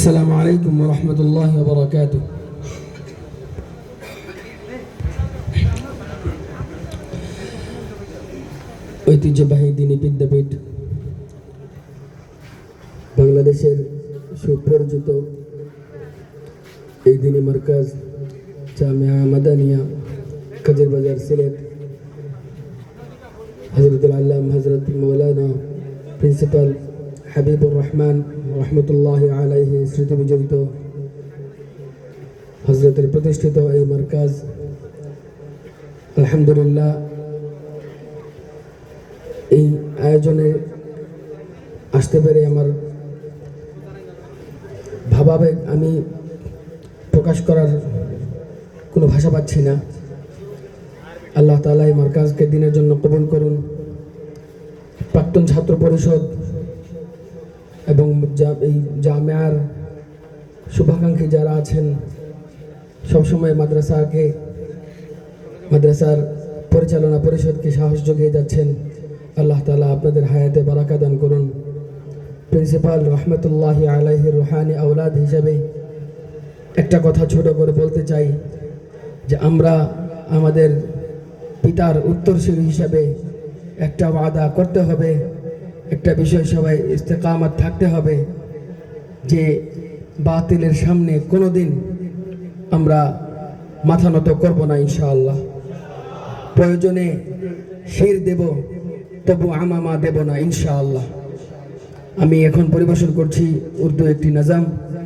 السلام عليكم ورحمة الله وبركاته. ঐতিহ্যবাহী দ্বীনি বিদ্যাপীঠ বাংলাদেশের সুপরিচিত এই দ্বীনি মার্কাজ জামিয়া মাদানিয়া কাজের বাজার সিলেট হযরতুল আল্লাম হযরত মাওলানা প্রিন্সিপাল হাবিবুর রহমান রহমতুল্লাহি আলাইহি স্মৃতি বিজড়িত হযরতের প্রতিষ্ঠিত এই মার্কাজ আলহামদুলিল্লাহ এই আয়োজনে আসতে পেরে আমার ভাবাবেগ আমি প্রকাশ করার কোনো ভাষা পাচ্ছি না। আল্লাহ তাআলা এই মার্কাজকে দিনের জন্য কবুল করুন। প্রাক্তন ছাত্র পরিষদ এবং এই জামিয়ার শুভাকাঙ্ক্ষী যারা আছেন সবসময় মাদ্রাসার পরিচালনা পরিষদকে সাহস জুগিয়ে যাচ্ছেন, আল্লাহ তাআলা আপনাদের হায়াতে বারাকা দান করুন। প্রিন্সিপাল রহমতুল্লাহি আলাইহি রুহানি আওলাদ হিসাবে একটা কথা ছোট করে বলতে চাই যে আমরা আমাদের পিতার উত্তরসূরি হিসাবে একটা ওয়াদা করতে হবে, একটা বিষয় সবাই ইস্তেকামাত থাকতে হবে যে বাতিলের সামনে কোনোদিন আমরা মাথা নত করব না ইনশাআল্লাহ। প্রয়োজনে শির দেব তবু আমামা দেব না ইনশাআল্লাহ। আমি এখন পরিবেশন করছি উর্দু একটি নাজাম।